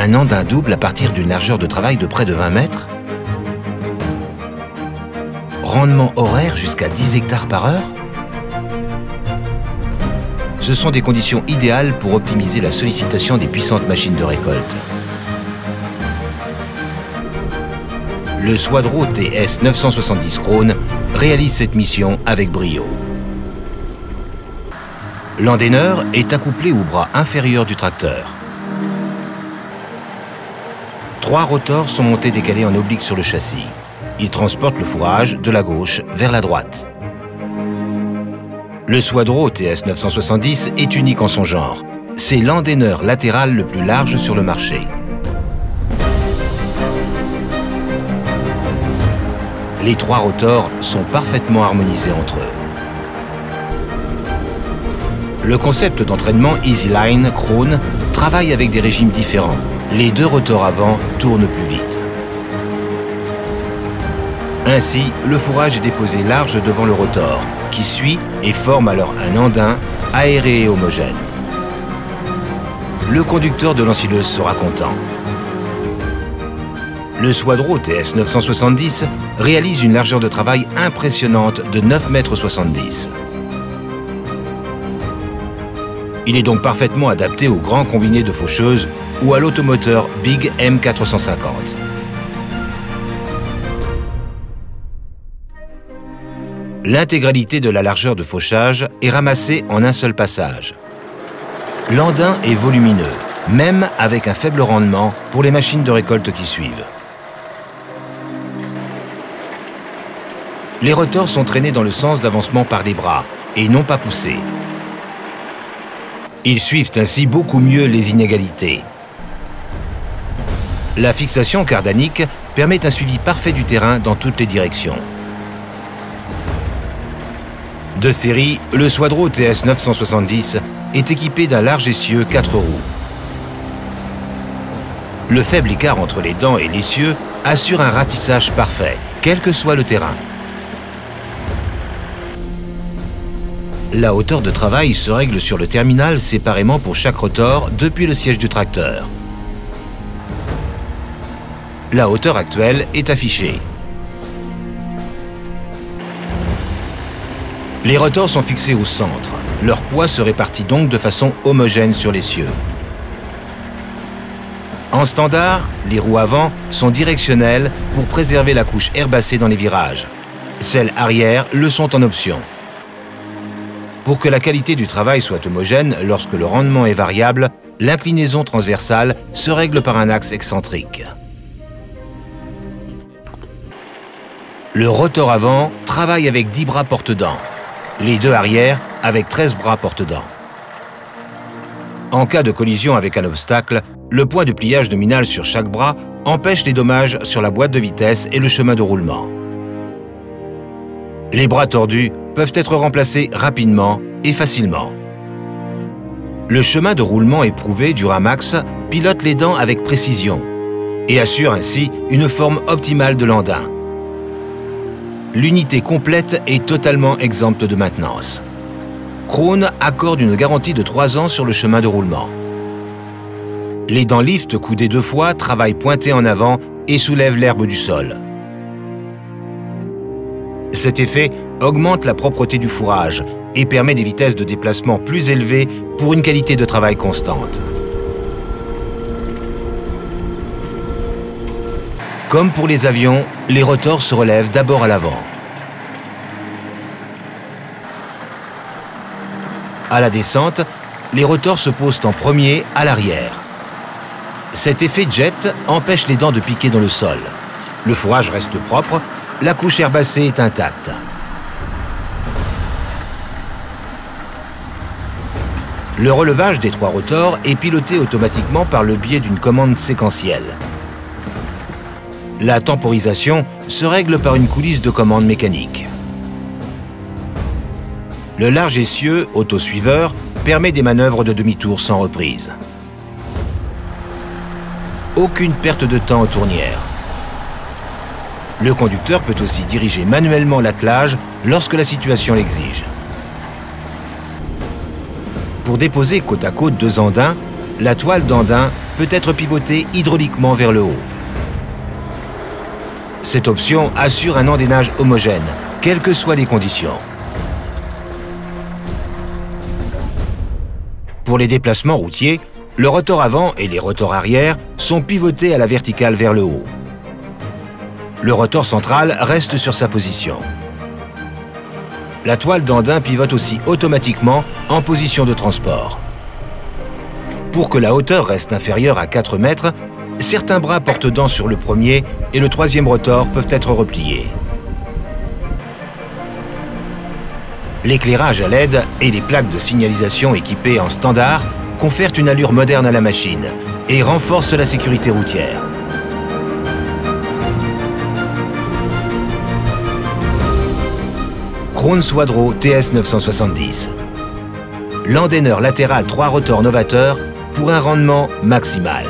Un andin double à partir d'une largeur de travail de près de 20 mètres? Rendement horaire jusqu'à 10 hectares par heure? Ce sont des conditions idéales pour optimiser la sollicitation des puissantes machines de récolte. Le Swadro TS 970 Krone réalise cette mission avec brio. L'endaineur est accouplé au bras inférieur du tracteur. 3 rotors sont montés décalés en oblique sur le châssis. Ils transportent le fourrage de la gauche vers la droite. Le Swadro TS 970 est unique en son genre. C'est l'endaineur latéral le plus large sur le marché. Les 3 rotors sont parfaitement harmonisés entre eux. Le concept d'entraînement EasyLine Krone travaille avec des régimes différents. Les 2 rotors avant tournent plus vite. Ainsi, le fourrage est déposé large devant le rotor, qui suit et forme alors un andin aéré et homogène. Le conducteur de l'ensileuse sera content. Le Swadro TS 970 réalise une largeur de travail impressionnante de 9,70 m. Il est donc parfaitement adapté au grand combiné de faucheuses ou à l'automoteur Big M450. L'intégralité de la largeur de fauchage est ramassée en un seul passage. L'andin est volumineux, même avec un faible rendement pour les machines de récolte qui suivent. Les rotors sont traînés dans le sens d'avancement par les bras et non pas poussés. Ils suivent ainsi beaucoup mieux les inégalités. La fixation cardanique permet un suivi parfait du terrain dans toutes les directions. De série, le Swadro TS 970 est équipé d'un large essieu 4 roues. Le faible écart entre les dents et l'essieu assure un ratissage parfait, quel que soit le terrain. La hauteur de travail se règle sur le terminal séparément pour chaque rotor depuis le siège du tracteur. La hauteur actuelle est affichée. Les rotors sont fixés au centre. Leur poids se répartit donc de façon homogène sur l'essieu. En standard, les roues avant sont directionnelles pour préserver la couche herbacée dans les virages. Celles arrière le sont en option. Pour que la qualité du travail soit homogène lorsque le rendement est variable, l'inclinaison transversale se règle par un axe excentrique. Le rotor avant travaille avec 10 bras porte-dents, les 2 arrière avec 13 bras porte-dents. En cas de collision avec un obstacle, le point de pliage nominal sur chaque bras empêche les dommages sur la boîte de vitesse et le chemin de roulement. Les bras tordus peuvent être remplacés rapidement et facilement. Le chemin de roulement éprouvé du Ramax pilote les dents avec précision et assure ainsi une forme optimale de l'andin. L'unité complète est totalement exempte de maintenance. Krone accorde une garantie de 3 ans sur le chemin de roulement. Les dents lift coudées 2 fois travaillent pointées en avant et soulèvent l'herbe du sol. Cet effet augmente la propreté du fourrage et permet des vitesses de déplacement plus élevées pour une qualité de travail constante. Comme pour les avions, les rotors se relèvent d'abord à l'avant. À la descente, les rotors se posent en premier à l'arrière. Cet effet jet empêche les dents de piquer dans le sol. Le fourrage reste propre, la couche herbacée est intacte. Le relevage des 3 rotors est piloté automatiquement par le biais d'une commande séquentielle. La temporisation se règle par une coulisse de commande mécanique. Le large essieu auto-suiveur permet des manœuvres de demi-tour sans reprise. Aucune perte de temps aux tournières. Le conducteur peut aussi diriger manuellement l'attelage lorsque la situation l'exige. Pour déposer côte à côte 2 andins, la toile d'Andin peut être pivotée hydrauliquement vers le haut. Cette option assure un endainage homogène, quelles que soient les conditions. Pour les déplacements routiers, le rotor avant et les rotors arrière sont pivotés à la verticale vers le haut. Le rotor central reste sur sa position. La toile d'Andin pivote aussi automatiquement en position de transport. Pour que la hauteur reste inférieure à 4 mètres, certains bras porte-dents sur le premier et le troisième rotor peuvent être repliés. L'éclairage à LED et les plaques de signalisation équipées en standard confèrent une allure moderne à la machine et renforcent la sécurité routière. Krohn Swadro TS 970. L'endaineur latéral 3 rotors novateur pour un rendement maximal.